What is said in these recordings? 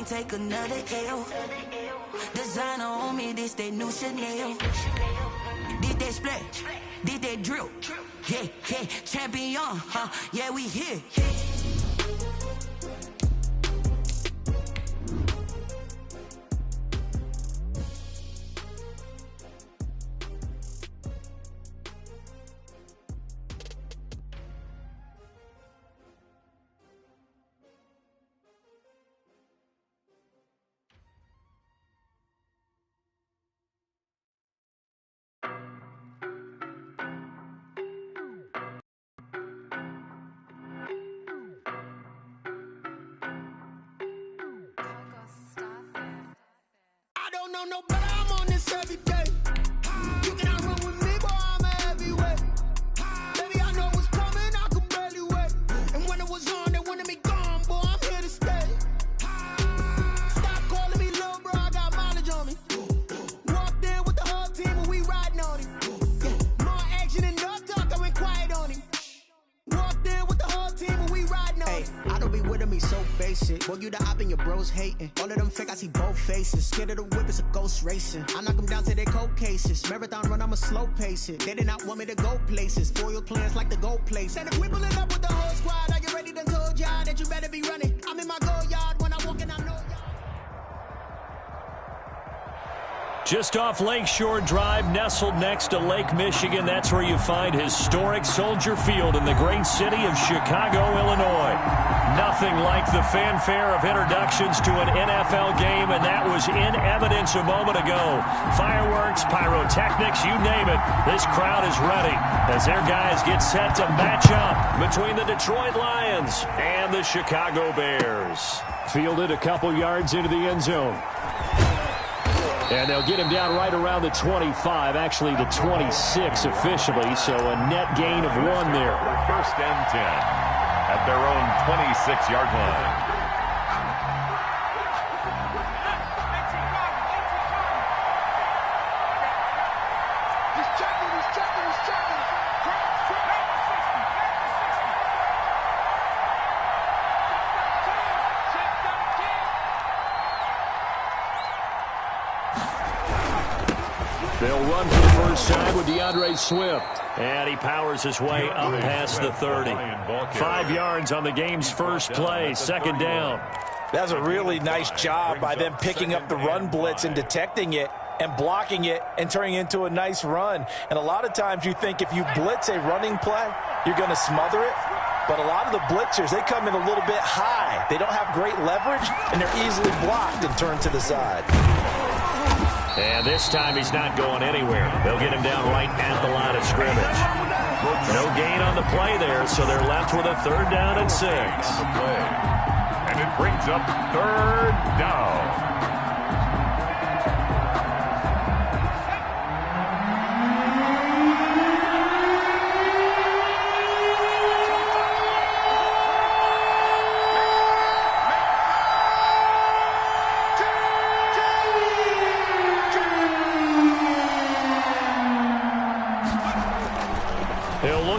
can't take another L. Designer on me, this they new Chanel. Did they split? Did they drill? Yeah, yeah, champion, huh? Yeah, we here. No, but I'm on this every day. You cannot run with me, boy, I'm a heavyweight. Baby, I know what's coming, I could barely wait. And when it was on, they wanted me gone, boy, I'm here to stay. Stop calling me little bro, I got mileage on me. Walked in with the whole team and we riding on him. Yeah. More action and no talk, I went quiet on him. Walked in with the whole team and we riding on him. I don't be with him, he's so basic. Boy, you the op and your bros hating. All of them fake, I see both faces. Scared of the whip, it's a ghost racing. I knock them down to their cold cases. Marathon run, I'ma slow pace it. They did not want me to go places. Foil plans like the gold place. And if we pulling up with the whole squad, are you ready? Done told y'all that you better be running. I'm in my go yard when I walk in, I know y'all. Just off Lakeshore Drive, nestled next to Lake Michigan. That's where you find historic Soldier Field in the great city of Chicago, Illinois. Nothing like the fanfare of introductions to an NFL game, and that was in evidence a moment ago. Fireworks, pyrotechnics, you name it. This crowd is ready as their guys get set to match up between the Detroit Lions and the Chicago Bears. Fielded a couple yards into the end zone. And they'll get him down right around the 25, actually the 26 officially, so a net gain of 1 there. First and 10 at their own 26-yard line. They'll run for the first time with DeAndre Swift. And he powers his way up past the 30. 5 yards on the game's first play, second down. That's a really nice job by them picking up the run blitz and detecting it and blocking it and turning it into a nice run. And a lot of times you think if you blitz a running play, you're going to smother it. But a lot of the blitzers, they come in a little bit high. They don't have great leverage, and they're easily blocked and turned to the side. And this time he's not going anywhere. They'll get him down right at the line of scrimmage. No gain on the play there, so they're left with a third down and 6. And it brings up third down.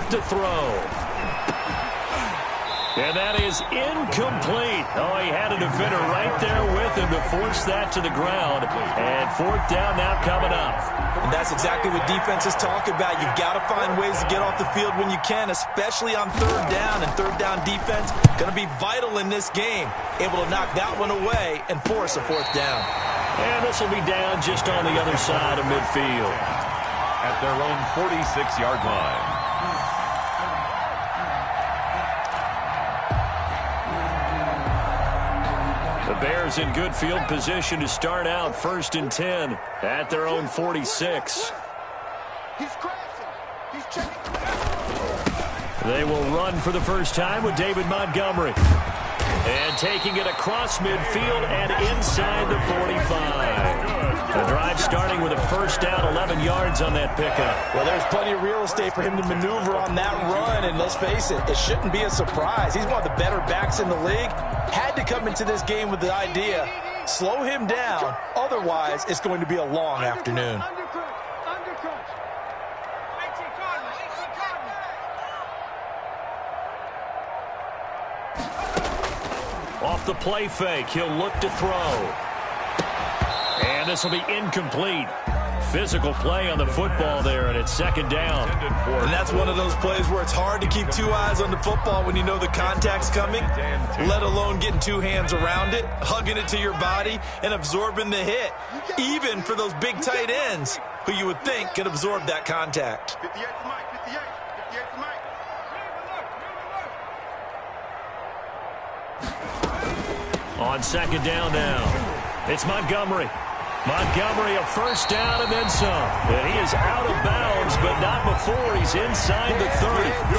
To throw. And that is incomplete. Oh, he had a defender right there with him to force that to the ground. And fourth down now coming up. And that's exactly what defenses talk about. You've got to find ways to get off the field when you can, especially on third down. And third down defense going to be vital in this game. Able to knock that one away and force a fourth down. And this will be down just on the other side of midfield. At their own 46-yard line. The Bears in good field position to start out first and 10 at their own 46. They will run for the first time with David Montgomery. And taking it across midfield and inside the 45. The drive starting with a first down, 11 yards on that pickup. Well, there's plenty of real estate for him to maneuver on that run, and let's face it, it shouldn't be a surprise. He's one of the better backs in the league. Had to come into this game with the idea, slow him down, otherwise it's going to be a long afternoon. Off the play fake, he'll look to throw. And this will be incomplete. Physical play on the football there, and it's second down. And that's one of those plays where it's hard to keep two eyes on the football when you know the contact's coming, let alone getting two hands around it, hugging it to your body, and absorbing the hit, even for those big tight ends who you would think could absorb that contact. 58 to Mike, 58 to Mike. On second down now, it's Montgomery. Montgomery, a first down and then some. And he is out of bounds, but not before he's inside the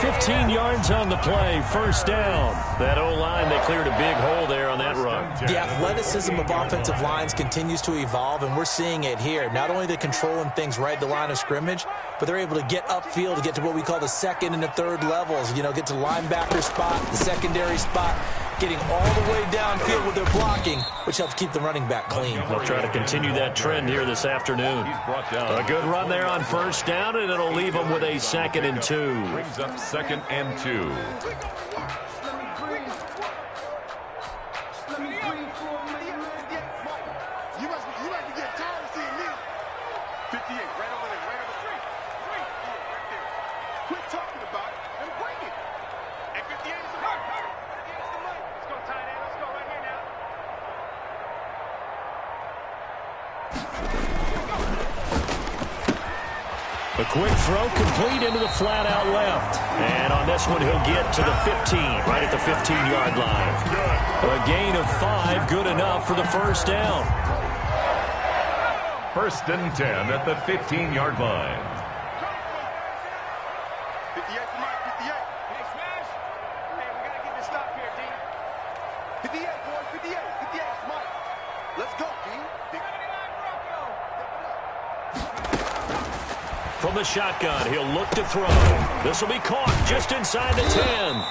30. 15 yards on the play, first down. That O-line, they cleared a big hole there on that run. The athleticism of offensive lines continues to evolve, and we're seeing it here. Not only they're controlling things right at the line of scrimmage, but they're able to get upfield to get to what we call the second and the third levels. You know, get to linebacker spot, the secondary spot, getting all the way downfield with their blocking, which helps keep the running back clean. They'll try to continue that trend here this afternoon. A good run there on first down, and it'll leave them with a 2nd and 2. Brings up 2nd and 2. You must be getting tired of seeing me. 58, right over there, right over there. Right there. Quit talking about it and bring it. And 58 is the mark. 58 is the mark. Let's go, tight end. Let's go right here now. A quick throw complete into the flat out left. And on this one, he'll get to the 15, right at the 15-yard line. A gain of 5, good enough for the first down. 1st and 10 at the 15-yard line. 58 to Mike, 58. Hey, smash. Hey, we got to get this stop here, D. 58, boys, 58. 58 is Mike. Let's go, D. From the shotgun, he'll look to throw. This will be caught just inside the 10.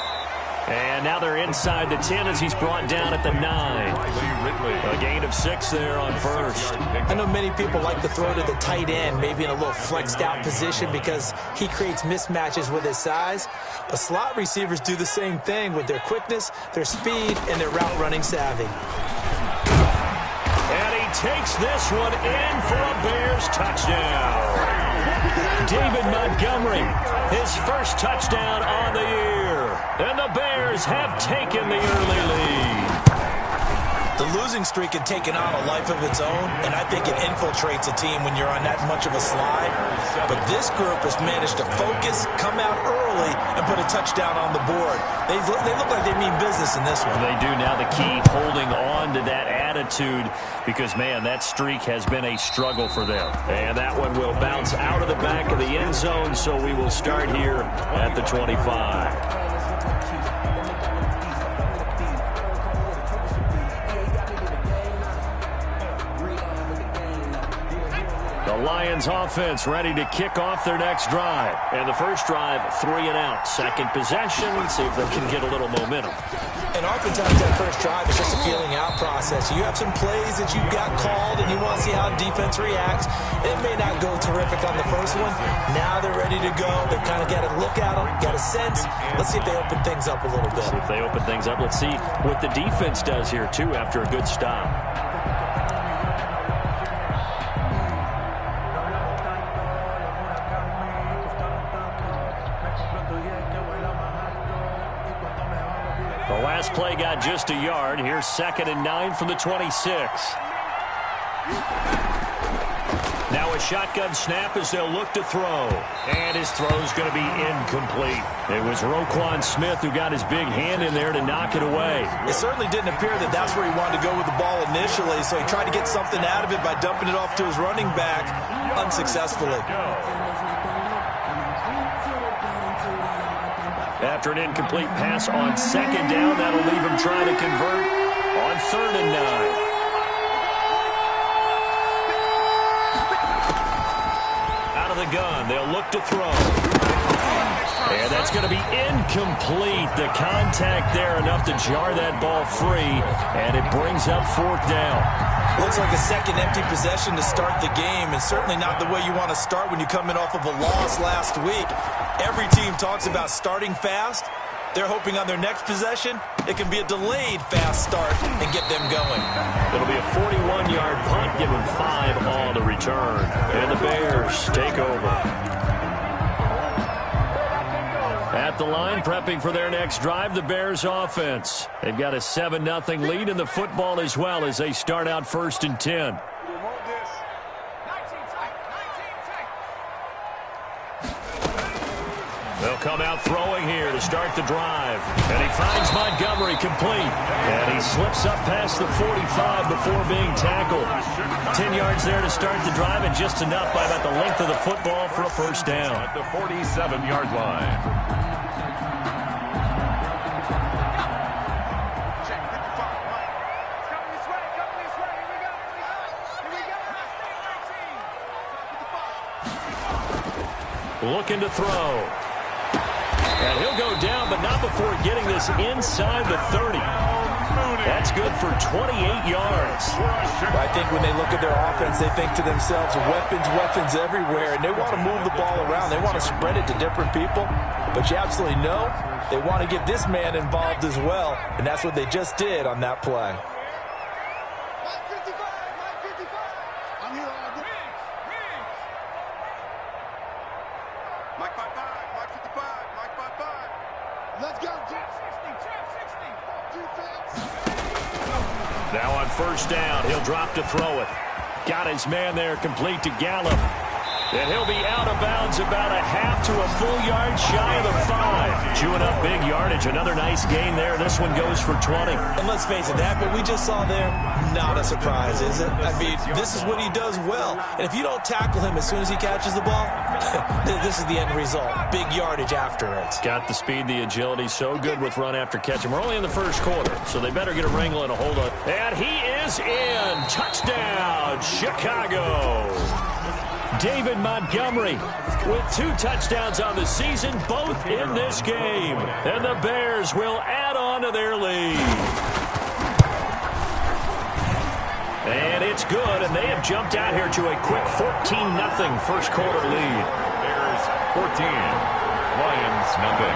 And now they're inside the 10 as he's brought down at the 9. A gain of 6 there on first. I know many people like to throw to the tight end, maybe in a little flexed out position because he creates mismatches with his size. But slot receivers do the same thing with their quickness, their speed, and their route running savvy. And he takes this one in for a Bears touchdown. David Montgomery, his first touchdown on the year. And the Bears have taken the early lead. The losing streak had taken on a life of its own, and I think it infiltrates a team when you're on that much of a slide. But this group has managed to focus, come out early, and put a touchdown on the board. They look like they mean business in this one. They do now. The key, holding on to that attitude, because, man, that streak has been a struggle for them. And that one will bounce out of the back of the end zone, so we will start here at the 25. The Lions offense ready to kick off their next drive. And the first drive, 3 and out. Second possession, let's see if they can get a little momentum. And oftentimes that first drive is just a feeling out process. You have some plays that you got called and you want to see how defense reacts. It may not go terrific on the first one. Now they're ready to go. They've kind of got to look at them, got a sense. Let's see if they open things up a little bit. See if they open things up. Let's see what the defense does here, too, after a good stop. The last play got just a yard. Here's 2nd and 9 from the 26. Now a shotgun snap as they'll look to throw. And his throw's going to be incomplete. It was Roquan Smith who got his big hand in there to knock it away. It certainly didn't appear that that's where he wanted to go with the ball initially, so he tried to get something out of it by dumping it off to his running back unsuccessfully. After an incomplete pass on 2nd down, that'll leave him trying to convert on 3rd and 9. Out of the gun, they'll look to throw. And that's going to be incomplete. The contact there enough to jar that ball free, and it brings up 4th down. Looks like a second empty possession to start the game, and certainly not the way you want to start when you're coming off of a loss last week. Every team talks about starting fast They're hoping on their next possession, it can be a delayed fast start and get them going. It'll be a 41-yard punt, give them 5 on the return. And the Bears take over. At the line, prepping for their next drive, the Bears offense. They've got a 7-0 lead in the football as well as they start out 1st and 10. They'll come out throwing here to start the drive. And he finds Montgomery complete. And he slips up past the 45 before being tackled. 10 yards there to start the drive, and just enough by about the length of the football for a first down. At the 47-yard line. Looking to throw. And he'll go down, but not before getting this inside the 30. That's good for 28 yards. Well, I think when they look at their offense, they think to themselves, weapons everywhere, and they want to move the ball around. They want to spread it to different people, but you absolutely know they want to get this man involved as well, and that's what they just did on that play. Now on first down, he'll drop to throw it. Got his man there, complete to Gallup. And he'll be out of bounds about a half to a full yard shy of the 5. Chewing up big yardage. Another nice gain there. This one goes for 20. And let's face it, that what we just saw there, not a surprise, is it? I mean, this is what he does well. And if you don't tackle him as soon as he catches the ball, this is the end result. Big yardage after it. Got the speed, the agility, so good with run after catch. And we're only in the first quarter, so they better get a wrangle and a hold on. And he is in. Touchdown, Chicago. David Montgomery with 2 touchdowns on the season, both in this game. And the Bears will add on to their lead. And it's good, and they have jumped out here to a quick 14-0 first quarter lead. Bears 14, Lions nothing.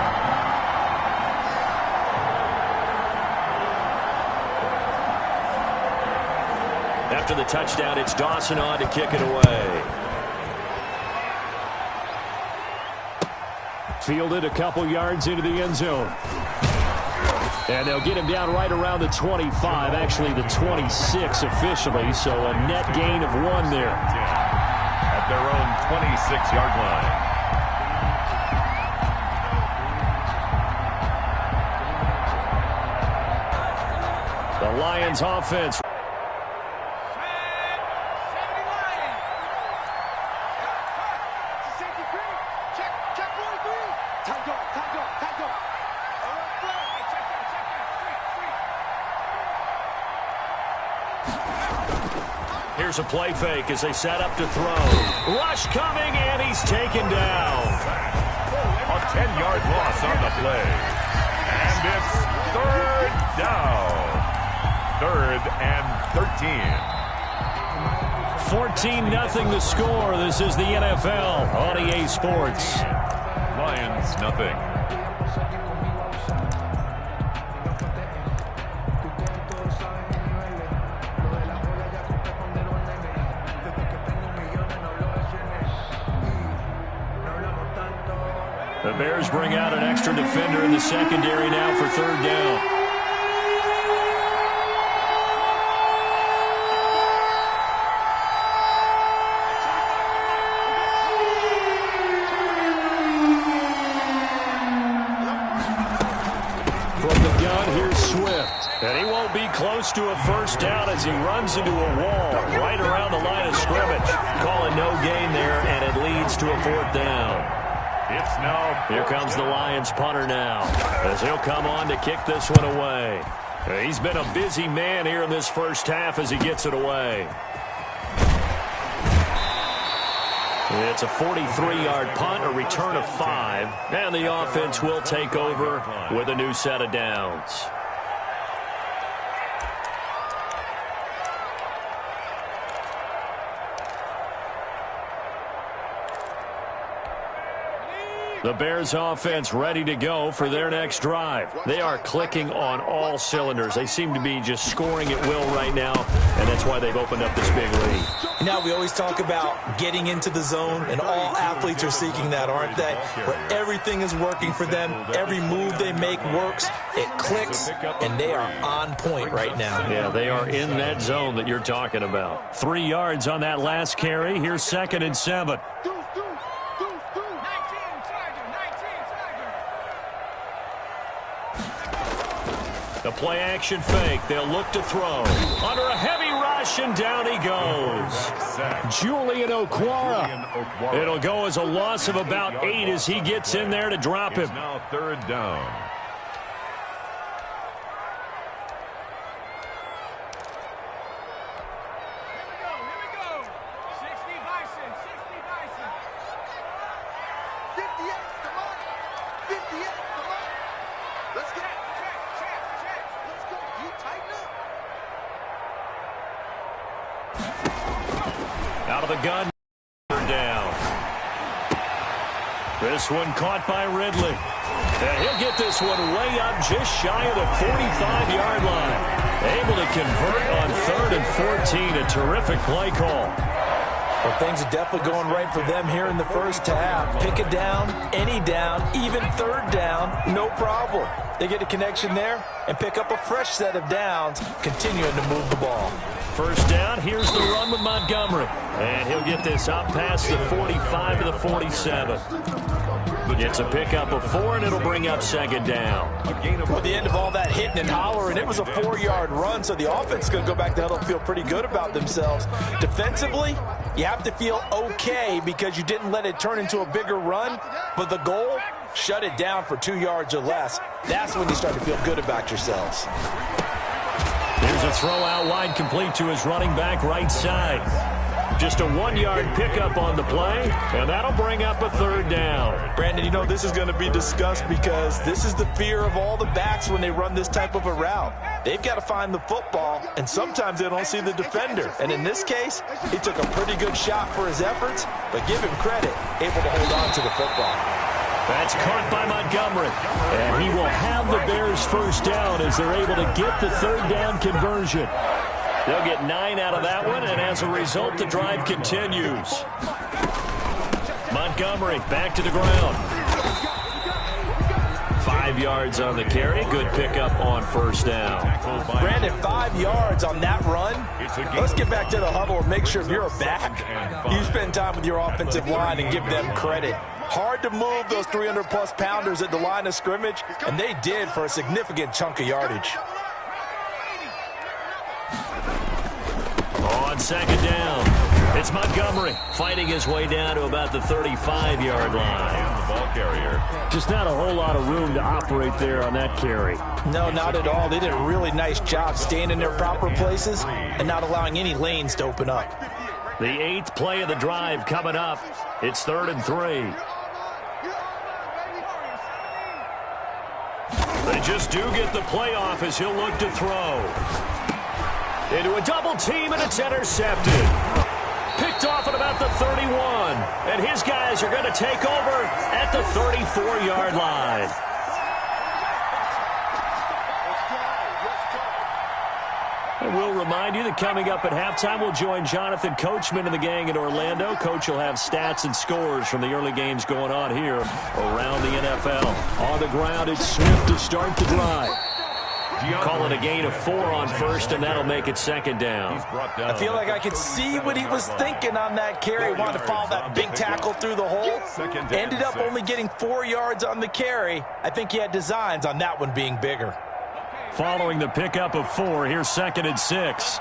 After the touchdown, it's Dawson on to kick it away. Fielded a couple yards into the end zone. And they'll get him down right around the 25, actually the 26 officially, so a net gain of 1 there. At their own 26-yard line. The Lions offense. Here's a play fake as they set up to throw. Rush coming, and he's taken down. A 10-yard loss on the play. And it's 3rd down. 3rd and 13. 14-0 the score. This is the NFL on EA Sports. Lions nothing. The Bears bring out an extra defender in the secondary now for 3rd down. From the gun, here's Swift. And he won't be close to a first down as he runs into a wall right around the line of scrimmage. Calling no gain there, and it leads to a 4th down. It's now. Here comes the Lions punter now, as he'll come on to kick this one away. He's been a busy man here in this first half as he gets it away. It's a 43-yard punt, a return of 5, and the offense will take over with a new set of downs. The Bears offense ready to go for their next drive. They are clicking on all cylinders. They seem to be just scoring at will right now, and that's why they've opened up this big lead. Now we always talk about getting into the zone, and all athletes are seeking that, aren't they? Where everything is working for them, every move they make works, it clicks, and they are on point right now. Yeah, they are in that zone that you're talking about. 3 yards on that last carry. Here's 2nd and 7. The play action fake. They'll look to throw. Under a heavy rush, and down he goes. Julian Okwara. It'll go as a loss of about 8 as he gets in there to drop him. Now 3rd down. Out of the gun, down. This one caught by Ridley. And he'll get this one way up just shy of the 45-yard line. Able to convert on 3rd and 14. A terrific play call. Well, things are definitely going right for them here in the first half. Pick it down, any down, even 3rd down, no problem. They get a connection there and pick up a fresh set of downs, continuing to move the ball. First down, here's the run with Montgomery. And he'll get this up past the 45 to the 47. Gets a pickup of 4, and it'll bring up 2nd down. At the end of all that hitting and hollering, it was a 4-yard run, so the offense is going to go back to huddle and feel pretty good about themselves. Defensively, you have to feel okay because you didn't let it turn into a bigger run, but the goal, shut it down for 2 yards or less. That's when you start to feel good about yourselves. There's a throw out wide, complete to his running back right side. Just a 1-yard pickup on the play, and that'll bring up a 3rd down. Brandon, you know this is going to be discussed because this is the fear of all the backs when they run this type of a route. They've got to find the football, and sometimes they don't see the defender. And in this case, he took a pretty good shot for his efforts, but give him credit, able to hold on to the football. That's caught by Montgomery, and he will have the Bears first down as they're able to get the 3rd down conversion. They'll get 9 out of that one, and as a result, the drive continues. Montgomery back to the ground. 5 yards on the carry. Good pickup on 1st down. Brandon, 5 yards on that run. Let's get back to the huddle and make sure if you're a back, you spend time with your offensive line and give them credit. Hard to move those 300-plus pounders at the line of scrimmage, and they did for a significant chunk of yardage. On 2nd down, it's Montgomery fighting his way down to about the 35-yard line. And the ball carrier. Just not a whole lot of room to operate there on that carry. No, not at all. They did a really nice job staying in their proper places and not allowing any lanes to open up. The 8th play of the drive coming up. It's 3rd and 3. They just do get the play off as he'll look to throw. Into a double team, and it's intercepted. Picked off at about the 31. And his guys are going to take over at the 34-yard line. And we'll remind you that coming up at halftime, we'll join Jonathan Coachman and the gang in Orlando. Coach will have stats and scores from the early games going on here around the NFL. On the ground, it's Smith to start the drive. Call it a gain of 4 on 1st, and that'll make it 2nd down. I feel like I could see what he was thinking on that carry. He wanted to follow that big tackle through the hole. Ended up only getting 4 yards on the carry. I think he had designs on that one being bigger. Following the pickup of 4, here's 2nd and 6.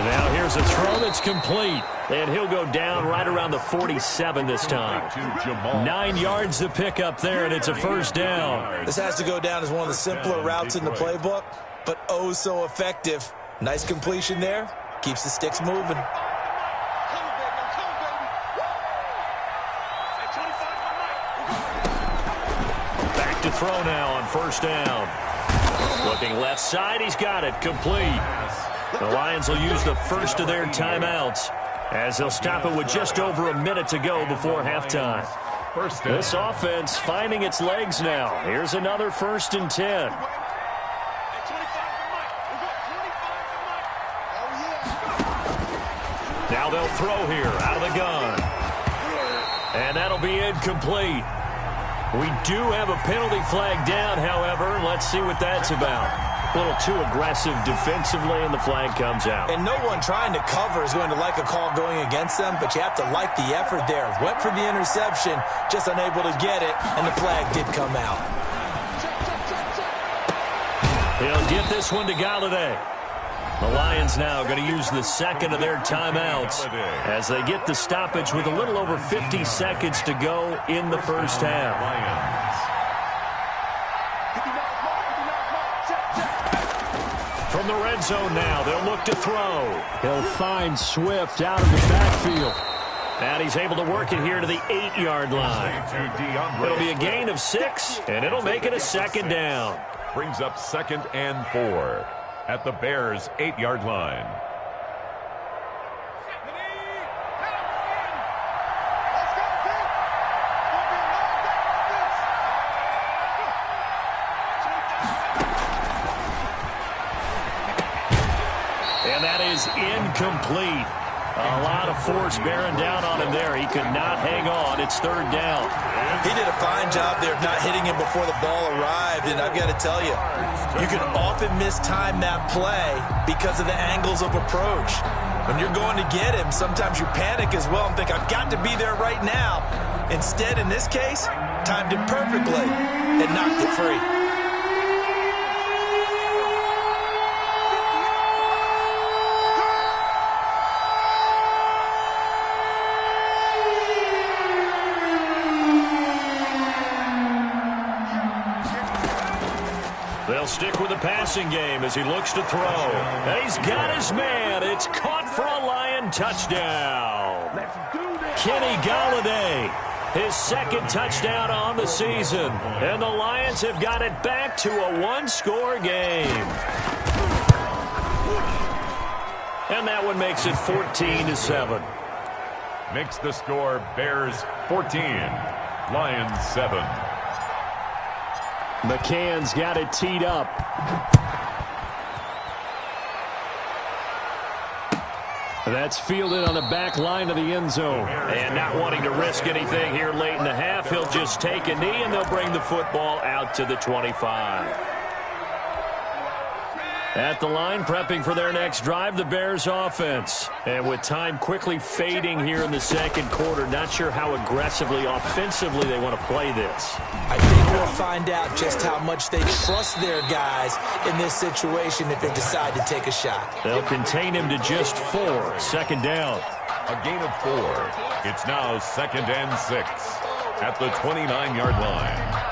Now here's a throw that's complete, and he'll go down right around the 47 this time. 9 yards to pick up there, and it's a 1st down. This has to go down as one of the simpler routes in the playbook, but oh so effective. Nice completion there. Keeps the sticks moving. Back to throw now on first down. Looking left side, he's got it, complete. The Lions will use the first of their timeouts as they'll stop it with just over a minute to go before halftime. This offense finding its legs now. Here's another 1st and 10. Now they'll throw here out of the gun. And that'll be incomplete. We do have a penalty flag down, however. Let's see what that's about. A little too aggressive defensively, and the flag comes out. And no one trying to cover is going to like a call going against them, but you have to like the effort there. Went for the interception, just unable to get it, and the flag did come out. He'll get this one to Galladay. The Lions now going to use the second of their timeouts as they get the stoppage with a little over 50 seconds to go in the first half. From the red zone now, they'll look to throw. He'll find Swift out of the backfield. And he's able to work it here to the 8-yard line. It'll be a gain of 6, and it'll make it a second down. Brings up 2nd and 4 at the Bears' 8-yard line. And that is incomplete. A lot of force bearing down on him there. He could not hang on. It's 3rd down. He did a fine job there of not hitting him before the ball arrived, and I've got to tell you, you can often mistime that play because of the angles of approach. When you're going to get him, sometimes you panic as well and think, I've got to be there right now. Instead, in this case, timed it perfectly and knocked it free. They'll stick with the passing game as he looks to throw. And he's got his man. It's caught for a Lion touchdown. Kenny Galladay, his 2nd touchdown on the season. And the Lions have got it back to a 1-score game. And that one makes it 14-7. Makes the score Bears 14, Lions 7. McCann's got it teed up. That's fielded on the back line of the end zone. And not wanting to risk anything here late in the half, he'll just take a knee, and they'll bring the football out to the 25. At the line, prepping for their next drive, the Bears offense. And with time quickly fading here in the 2nd quarter, not sure how aggressively, offensively they want to play this. I think we'll find out just how much they trust their guys in this situation if they decide to take a shot. They'll contain him to just 4, 2nd down. A gain of 4. It's now 2nd and 6 at the 29-yard line.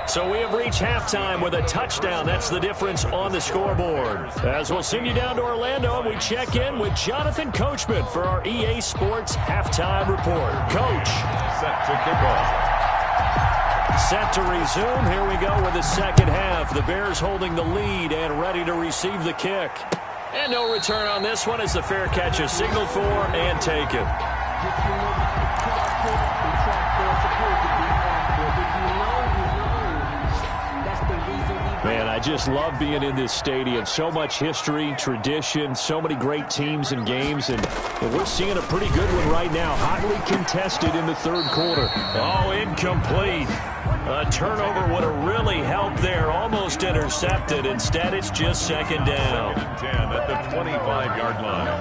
So we have reached halftime with a touchdown. That's the difference on the scoreboard. As we'll send you down to Orlando, and we check in with Jonathan Coachman for our EA Sports Halftime Report. Coach. Set to kick off. Set to resume. Here we go with the 2nd half. The Bears holding the lead and ready to receive the kick. And no return on this one as the fair catch is signaled for and taken. Man, I just love being in this stadium. So much history, tradition, so many great teams and games, and we're seeing a pretty good one right now. Hotly contested in the 3rd quarter. Oh, incomplete. A turnover would have really helped there. Almost intercepted. Instead, it's just 2nd down. 2nd and 10 at the 25-yard line.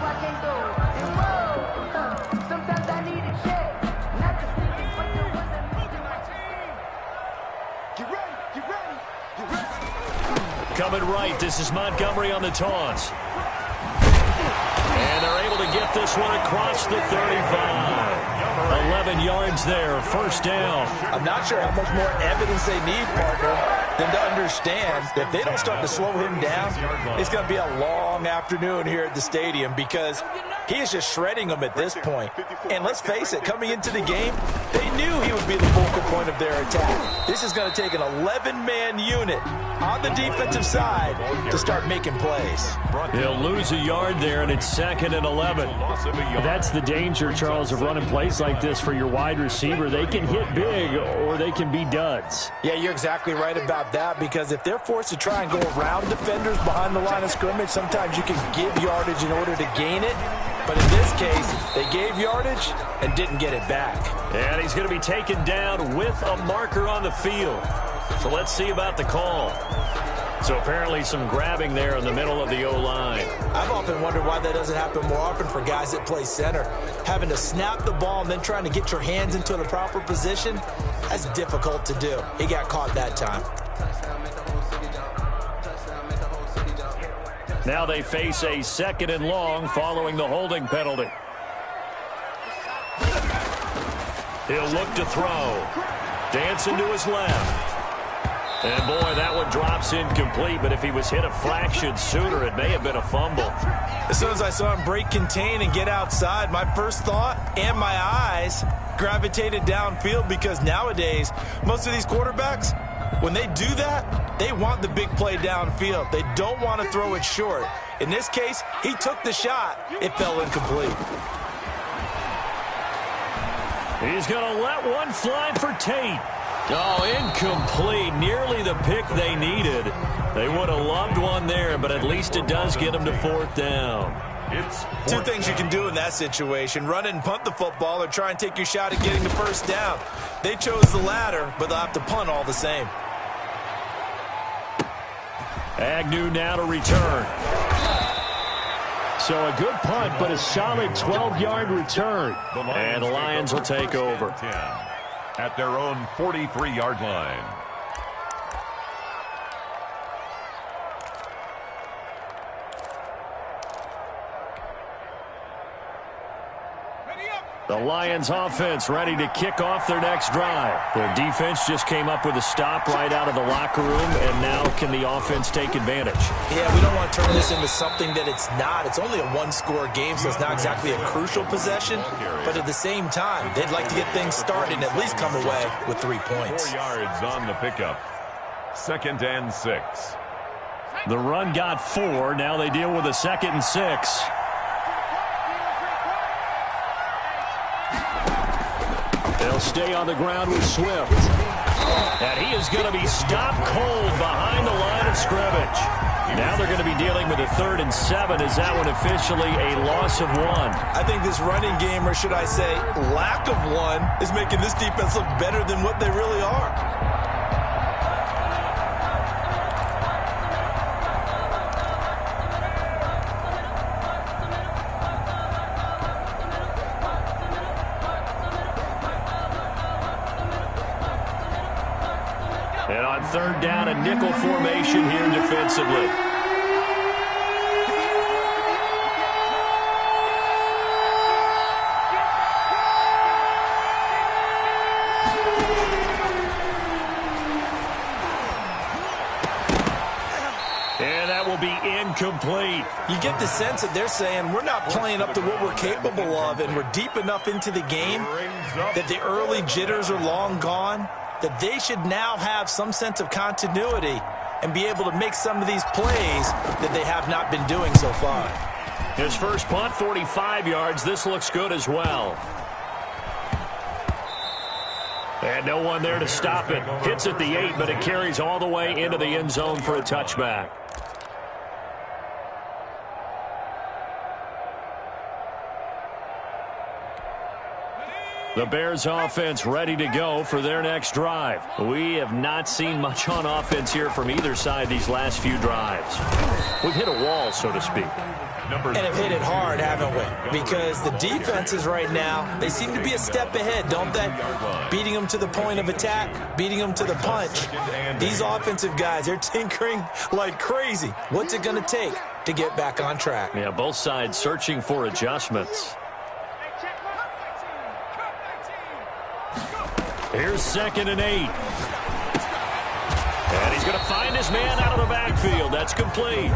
Coming right, this is Montgomery on the toss. And they're able to get this one across the 35. 11 yards there, 1st down. I'm not sure how much more evidence they need, partner. them to understand that if they don't start to slow him down, it's going to be a long afternoon here at the stadium because he is just shredding them at this point. And let's face it, coming into the game, they knew he would be the focal point of their attack. This is going to take an 11-man unit on the defensive side to start making plays. He'll lose a yard there, and it's 2nd and 11. That's the danger, Charles, of running plays like this for your wide receiver. They can hit big or they can be duds. Yeah, you're exactly right about that because if they're forced to try and go around defenders behind the line of scrimmage, sometimes you can give yardage in order to gain it. But in this case, they gave yardage and didn't get it back. And he's going to be taken down with a marker on the field. So let's see about the call. So apparently some grabbing there in the middle of the O-line. I've often wondered why that doesn't happen more often for guys that play center. Having to snap the ball and then trying to get your hands into the proper position, that's difficult to do. He got caught that time. Now they face a 2nd and long following the holding penalty. He'll look to throw. Dancing to his left. And, boy, that one drops incomplete, but if he was hit a fraction sooner, it may have been a fumble. As soon as I saw him break contain and get outside, my first thought and my eyes gravitated downfield because nowadays, most of these quarterbacks, when they do that, they want the big play downfield. They don't want to throw it short. In this case, he took the shot. It fell incomplete. He's going to let one fly for Tate. Oh, incomplete. Nearly the pick they needed. They would have loved one there, but at least it does get them to 4th down. Two things you can do in that situation. Run it and punt the football or try and take your shot at getting the first down. They chose the latter, but they'll have to punt all the same. Agnew now to return. So a good punt, but a solid 12-yard return. And the Lions will take over. At their own 43-yard line. The Lions offense ready to kick off their next drive. Their defense just came up with a stop right out of the locker room, and now can the offense take advantage? Yeah, we don't want to turn this into something that it's not. It's only a one-score game, so it's not exactly a crucial possession. But at the same time, they'd like to get things started and at least come away with 3 points. 4 yards on the pickup. 2nd and 6. The run got 4. Now they deal with a 2nd and 6. They'll stay on the ground with Swift. And he is going to be stopped cold behind the line of scrimmage. Now they're going to be dealing with a 3rd and 7. Is that one officially a loss of 1? I think this running game, or should I say lack of one, is making this defense look better than what they really are. And on 3rd down, a nickel formation here defensively. And that will be incomplete. You get the sense that they're saying we're not playing up to what we're capable of, and we're deep enough into the game that the early jitters are long gone, that they should now have some sense of continuity and be able to make some of these plays that they have not been doing so far. His first punt, 45 yards. This looks good as well. And no one there to stop it. Hits at the 8, but it carries all the way into the end zone for a touchback. The Bears offense ready to go for their next drive. We have not seen much on offense here from either side these last few drives. We've hit a wall, so to speak. And have hit it hard, haven't we? Because the defenses right now, they seem to be a step ahead, don't they? Beating them to the point of attack, beating them to the punch. These offensive guys, they're tinkering like crazy. What's it going to take to get back on track? Yeah, both sides searching for adjustments. Here's 2nd and 8. And he's going to find his man out of the backfield. That's complete.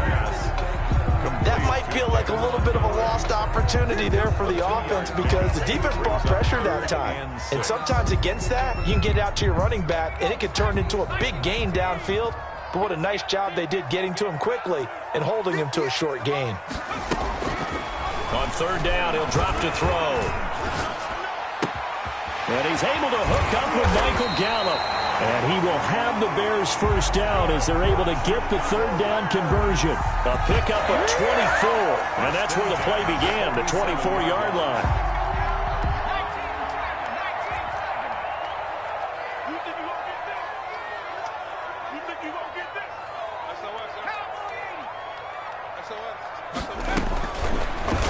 That might feel like a little bit of a lost opportunity there for the offense because the defense brought pressure that time. And sometimes against that, you can get out to your running back, and it can turn into a big gain downfield. But what a nice job they did getting to him quickly and holding him to a short gain. On third down, he'll drop to throw. And he's able to hook up with Michael Gallup. And he will have the Bears first down as they're able to get the third down conversion. A pickup of 24. And that's where the play began, the 24-yard line.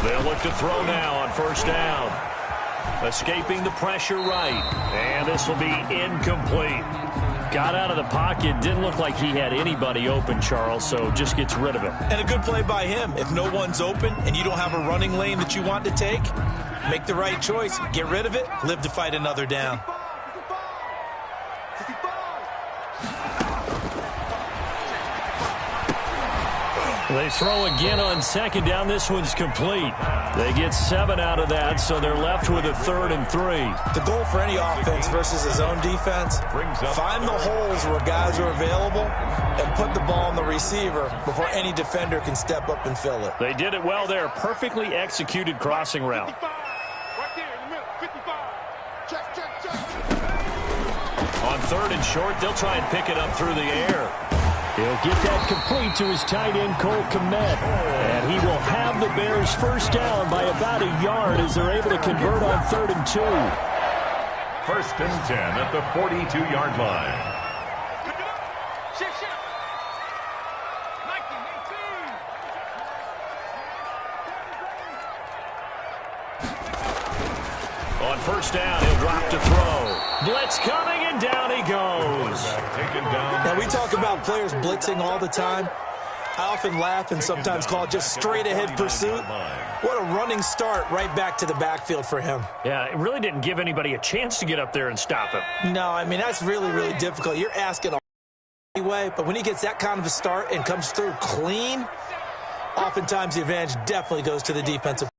They'll look to throw now on first down. Escaping the pressure right. And this will be incomplete. Got out of the pocket. Didn't look like he had anybody open, Charles, so just gets rid of it. And a good play by him. If no one's open and you don't have a running lane that you want to take, make the right choice. Get rid of it. Live to fight another down. They throw again on second down. This one's complete. They get 7 out of that, so they're left with a 3rd and 3. The goal for any offense versus his own defense, find the holes where guys are available and put the ball on the receiver before any defender can step up and fill it. They did it well there. Perfectly executed crossing route. On 3rd and short, they'll try and pick it up through the air. He'll get that complete to his tight end, Cole Kmet. And he will have the Bears first down by about a yard as they're able to convert on 3rd and 2. 1st and 10 at the 42-yard line. On first down, he'll drop to throw. Blitz coming, and down he goes. Now, we talk about players blitzing all the time. I often laugh and sometimes call it just straight-ahead pursuit. What a running start right back to the backfield for him. Yeah, it really didn't give anybody a chance to get up there and stop him. No, I mean, that's really, really difficult. You're asking anyway, but when he gets that kind of a start and comes through clean, oftentimes the advantage definitely goes to the defensive.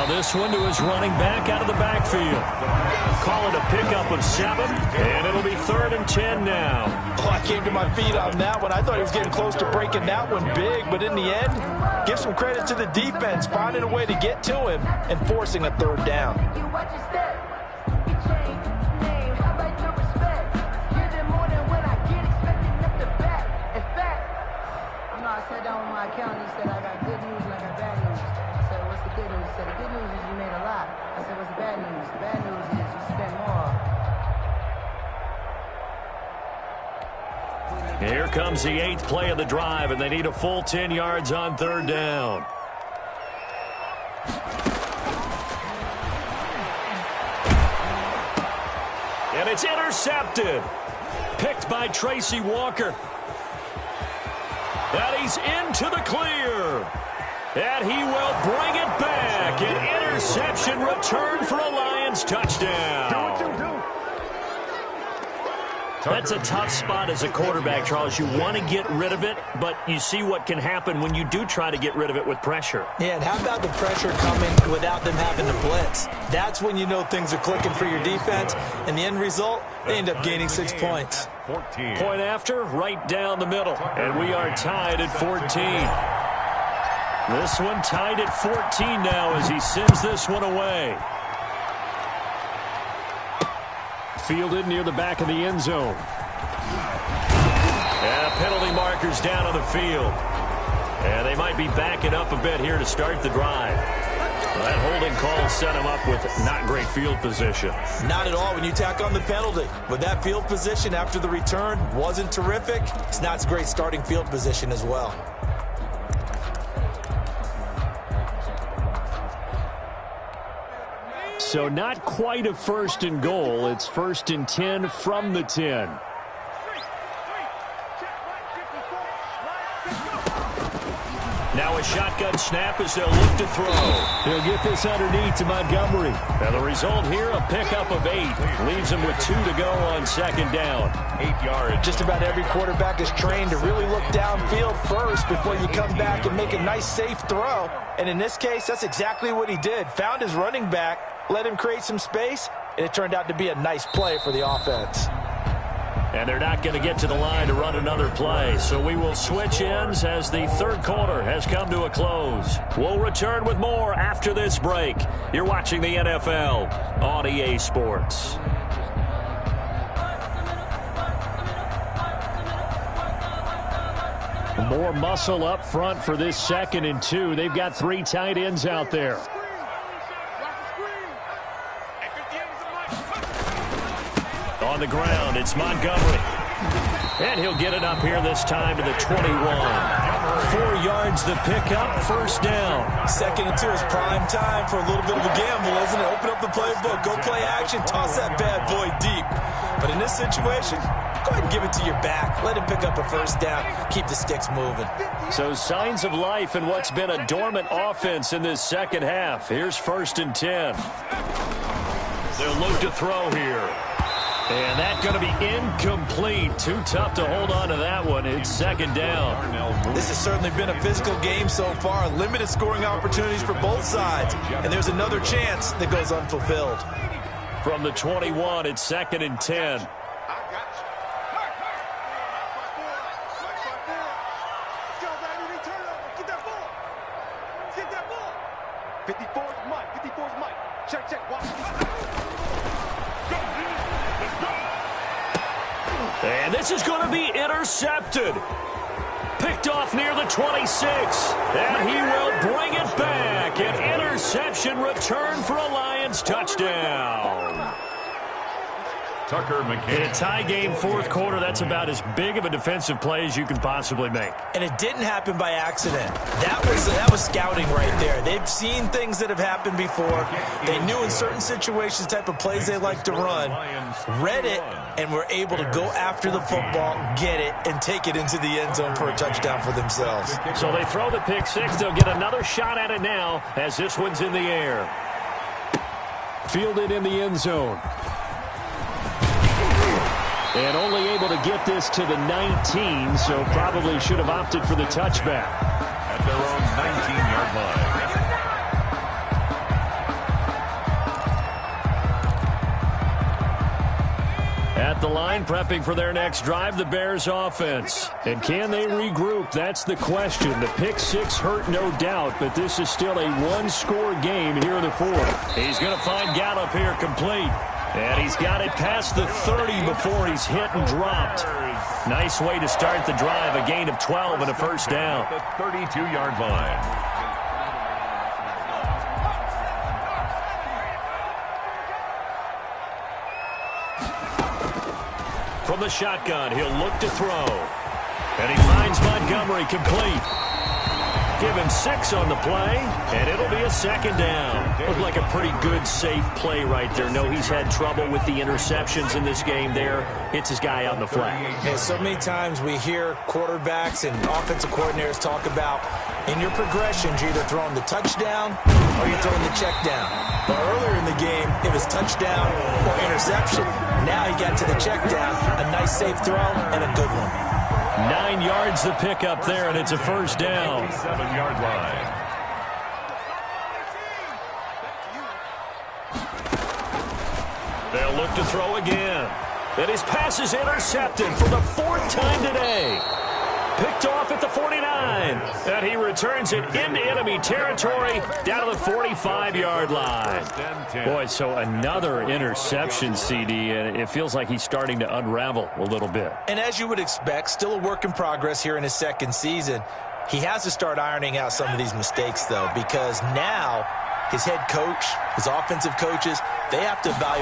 This one to his running back out of the backfield. Call it a pickup of 7, and it'll be 3rd and 10 now. Oh, I came to my feet on that one. I thought he was getting close to breaking that one big, but in the end, give some credit to the defense, finding a way to get to him and forcing a 3rd down. I sat down with my accountant. He said, I got good news and I got bad news. I said, what's the good news? He said, the good news is you made a lot. I said, what's the bad news? The bad news is you spent more. Here comes the 8th play of the drive, and they need a full 10 yards on 3rd down. And it's intercepted. Picked by Tracy Walker. And he's into the clear. And he will bring it back. An interception return for a Lions touchdown. That's a tough spot as a quarterback, Charles. You want to get rid of it, but you see what can happen when you do try to get rid of it with pressure. Yeah, and how about the pressure coming without them having to blitz? That's when you know things are clicking for your defense, and the end result, they end up gaining 6 points. 14. Point after, right down the middle, and we are tied at 14. This one tied at 14 now as he sends this one away. Fielded near the back of the end zone. And penalty markers down on the field. And they might be backing up a bit here to start the drive. Well, that holding call set him up with not great field position. Not at all when you tack on the penalty. But that field position after the return wasn't terrific. It's not a great starting field position as well. So not quite a 1st and goal. It's 1st and 10 from the 10. Now a shotgun snap as they'll look to throw. He'll get this underneath to Montgomery. And the result here, a pickup of 8. Leaves him with 2 to go on second down. 8 yards. Just about every quarterback is trained to really look downfield first before you come back and make a nice, safe throw. And in this case, that's exactly what he did. Found his running back, let him create some space, and it turned out to be a nice play for the offense. And they're not going to get to the line to run another play. So we will switch ends as the third quarter has come to a close. We'll return with more after this break. You're watching the NFL on EA Sports. More muscle up front for this 2nd and 2. They've got 3 tight ends out there. On the ground, it's Montgomery. And he'll get it up here this time to the 21. 4 yards the pickup, first down. 2nd and 2 is prime time for a little bit of a gamble, isn't it? Open up the playbook, go play action, toss that bad boy deep. But in this situation, go ahead and give it to your back. Let him pick up a first down. Keep the sticks moving. So signs of life in what's been a dormant offense in this second half. Here's 1st and 10. They'll look to throw here. And that's going to be incomplete. Too tough to hold on to that one. It's 2nd down. This has certainly been a physical game so far. Limited scoring opportunities for both sides. And there's another chance that goes unfulfilled. From the 21, it's 2nd and 10. And this is going to be intercepted. Picked off near the 26. And he will bring it back. An interception return for a Lions touchdown. Tucker McCann. In a tie game, 4th quarter, that's about as big of a defensive play as you can possibly make. And it didn't happen by accident. That was scouting right there. They've seen things that have happened before. They knew in certain situations the type of plays they like to run, read it, and were able to go after the football, get it, and take it into the end zone for a touchdown for themselves. So they throw the pick 6. They'll get another shot at it now as this one's in the air. Fielded in the end zone. And only able to get this to the 19, so probably should have opted for the touchback. At their own 19-yard line. At the line, prepping for their next drive, the Bears offense. And can they regroup? That's the question. The pick 6 hurt, no doubt, but this is still a one-score game here in the 4th. He's going to find Gallup here complete. And he's got it past the 30 before he's hit and dropped. Nice way to start the drive, a gain of 12 and a first down. The 32-yard line. From the shotgun, he'll look to throw. And he finds Montgomery complete. Give him 6 on the play, and it'll be a 2nd down. Looked like a pretty good, safe play right there. No, he's had trouble with the interceptions in this game there. Hits his guy out in the flat. Yeah, so many times we hear quarterbacks and offensive coordinators talk about in your progressions, you're either throwing the touchdown or you're throwing the check down. But earlier in the game, it was touchdown or interception. Now he got to the check down, a nice safe throw, and a good one. 9 yards the pickup there, and it's a first down. 7-yard line. They'll look to throw again. And his pass is intercepted for the 4th time today. Picked off at the 49. And he returns it into enemy territory down to the 45-yard line. Boy, so another interception, CD, and it feels like he's starting to unravel a little bit. And as you would expect, still a work in progress here in his 2nd season. He has to start ironing out some of these mistakes, though, because now his head coach, his offensive coaches, they have to evaluate